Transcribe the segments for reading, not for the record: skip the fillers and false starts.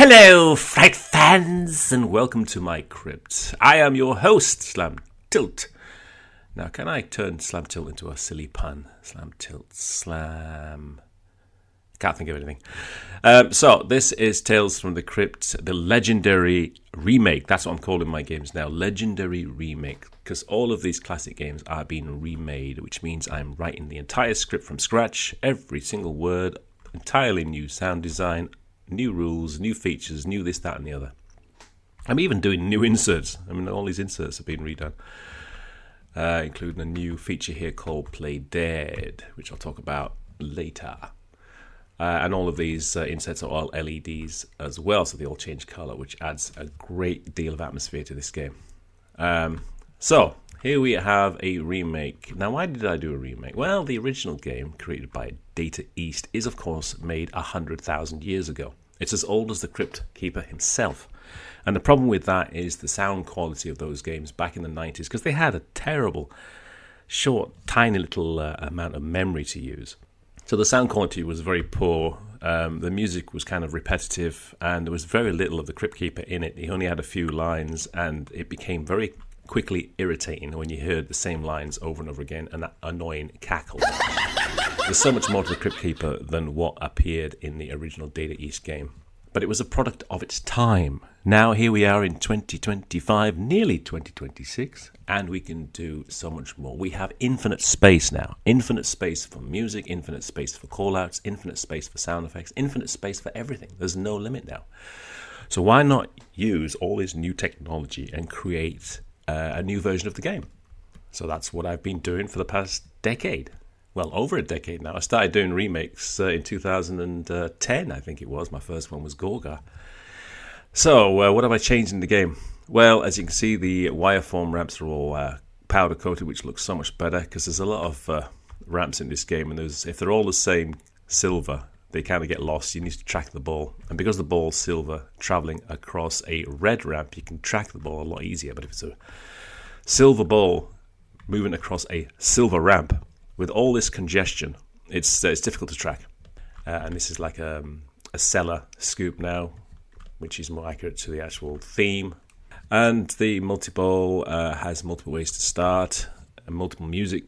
Hello, Fright fans, and welcome to my Crypt. I am your host, Slam Tilt. Now, can I turn Slam Tilt into a silly pun? Slam Tilt, Slam... Can't think of anything. So, this is Tales from the Crypt, the legendary remake. That's what I'm calling my games now, legendary remake. Because all of these classic games are being remade, which means I'm writing the entire script from scratch, every single word, entirely new sound design, new rules, new features, new this, that, and the other. I'm even doing new inserts. I mean, all these inserts have been redone, including a new feature here called Play Dead, which I'll talk about later. And all of these inserts are all LEDs as well, so they all change color, which adds a great deal of atmosphere to this game. So, here we have a remake. Now, why did I do a remake? Well, the original game, created by Data East, is of course made 100,000 years ago. It's as old as the Crypt Keeper himself. And the problem with that is the sound quality of those games back in the 90s, because they had a terrible, short, tiny little amount of memory to use. So the sound quality was very poor, the music was kind of repetitive, and there was very little of the Crypt Keeper in it. He only had a few lines, and it became very quickly irritating when you heard the same lines over and over again, and that annoying cackle. There's so much more to the Crypt Keeper than what appeared in the original Data East game. But it was a product of its time. Now here we are in 2025, nearly 2026, and we can do so much more. We have infinite space now. Infinite space for music, infinite space for callouts, infinite space for sound effects, infinite space for everything. There's no limit now. So why not use all this new technology and create a new version of the game? So that's what I've been doing for the past decade. Well, over a decade now. I started doing remakes in 2010, I think it was. My first one was Gorga. So, what have I changed in the game? Well, as you can see, the wireform ramps are all powder-coated, which looks so much better, because there's a lot of ramps in this game, and if they're all the same silver, they kind of get lost. You need to track the ball. And because the ball's silver, traveling across a red ramp, you can track the ball a lot easier. But if it's a silver ball moving across a silver ramp, with all this congestion, it's difficult to track. And this is like a cellar scoop now, which is more accurate to the actual theme. And the multi-ball has multiple ways to start, and multiple music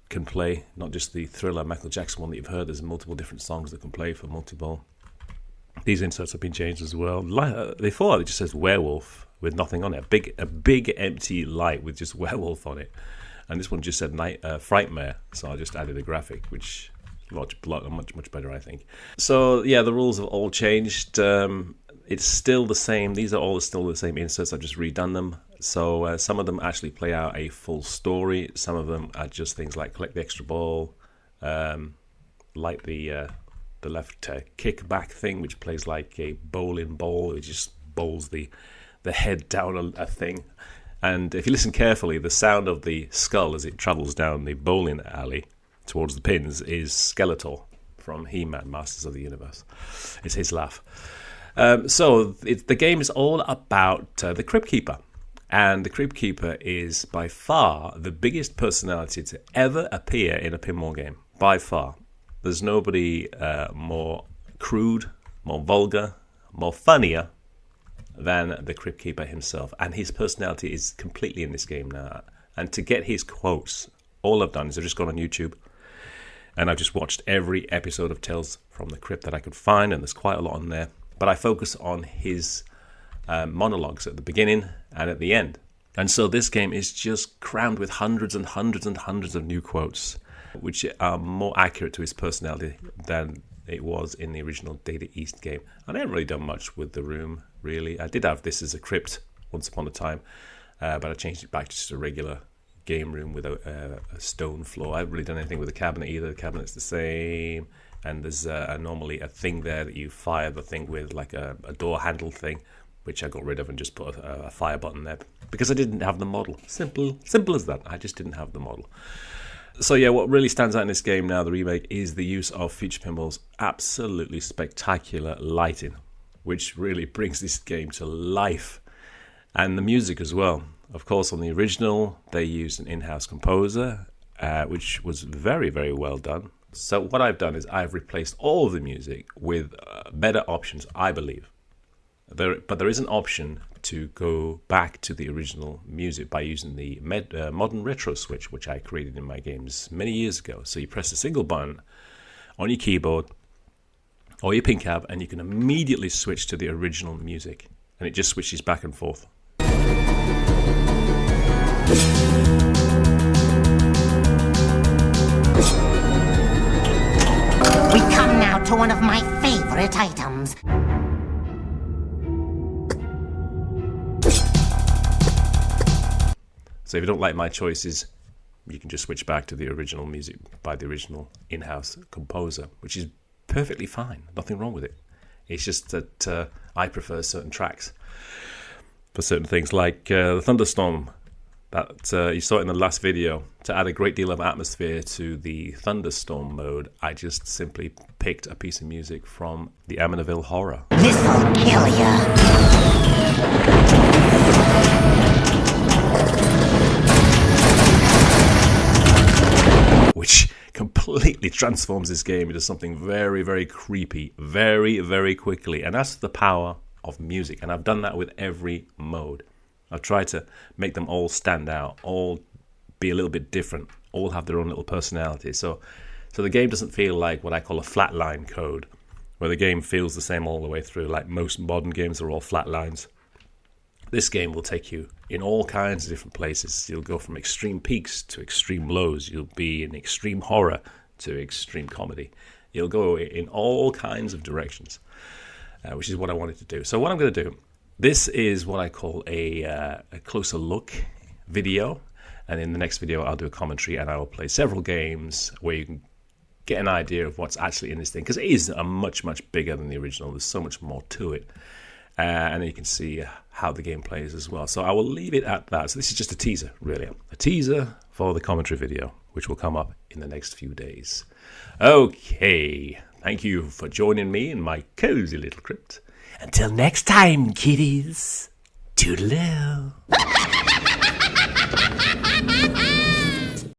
can play, not just the Thriller Michael Jackson one that you've heard. There's multiple different songs that can play for multi-ball. These inserts have been changed as well. Before, it just says werewolf with nothing on it. A big empty light with just werewolf on it. And this one just said Frightmare, so I just added a graphic, which is much better, I think. So, yeah, the rules have all changed. It's still the same. These are all still the same inserts. I've just redone them. So some of them actually play out a full story. Some of them are just things like collect the extra ball, like the left kickback thing, which plays like a bowling ball. It just bowls the head down a thing. And if you listen carefully, the sound of the skull as it travels down the bowling alley towards the pins is Skeletor from He-Man, Masters of the Universe. It's his laugh. So the game is all about the Crypt Keeper. And the Crypt Keeper is by far the biggest personality to ever appear in a pinball game. By far. There's nobody more crude, more vulgar, more funnier than the Crypt Keeper himself, and his personality is completely in this game now. And to get his quotes, all I've done is I've just gone on YouTube and I've just watched every episode of Tales from the Crypt that I could find, and there's quite a lot on there, but I focus on his monologues at the beginning and at the end. And so this game is just crammed with hundreds and hundreds and hundreds of new quotes, which are more accurate to his personality than it was in the original Data East game. And I haven't really done much with the room, really. I did have this as a crypt once upon a time, but I changed it back to just a regular game room with a stone floor. I haven't really done anything with the cabinet either. The cabinet's the same, and there's normally a thing there that you fire the thing with, like a door handle thing, which I got rid of and just put a fire button there, because I didn't have the model. Simple as that. I just didn't have the model. So yeah, what really stands out in this game now, the remake, is the use of Future Pinball's absolutely spectacular lighting, which really brings this game to life. And the music as well. Of course, on the original, they used an in-house composer, which was very, very well done. So what I've done is I've replaced all of the music with better options, I believe. But there is an option to go back to the original music by using the modern retro switch, which I created in my games many years ago. So you press a single button on your keyboard or your pin cab, and you can immediately switch to the original music, and it just switches back and forth. We come now to one of my favorite items. So if you don't like my choices, you can just switch back to the original music by the original in-house composer, which is perfectly fine. Nothing wrong with it. It's just that I prefer certain tracks for certain things, like the Thunderstorm that you saw in the last video. To add a great deal of atmosphere to the Thunderstorm mode, I just simply picked a piece of music from the Amityville Horror. This'll kill ya. Which completely transforms this game into something very, very creepy, very, very quickly. And that's the power of music. And I've done that with every mode. I've tried to make them all stand out, all be a little bit different, all have their own little personality. So the game doesn't feel like what I call a flatline code, where the game feels the same all the way through, like most modern games are all flat lines. This game will take you in all kinds of different places. You'll go from extreme peaks to extreme lows. You'll be in extreme horror to extreme comedy. You'll go in all kinds of directions, which is what I wanted to do. So what I'm going to do, this is what I call a closer look video. And in the next video, I'll do a commentary and I will play several games where you can get an idea of what's actually in this thing. Because it is a much, much bigger than the original. There's so much more to it. And you can see how the game plays as well. So I will leave it at that. So this is just a teaser, really. A teaser for the commentary video, which will come up in the next few days. Okay. Thank you for joining me in my cozy little crypt. Until next time, kiddies. Toodaloo.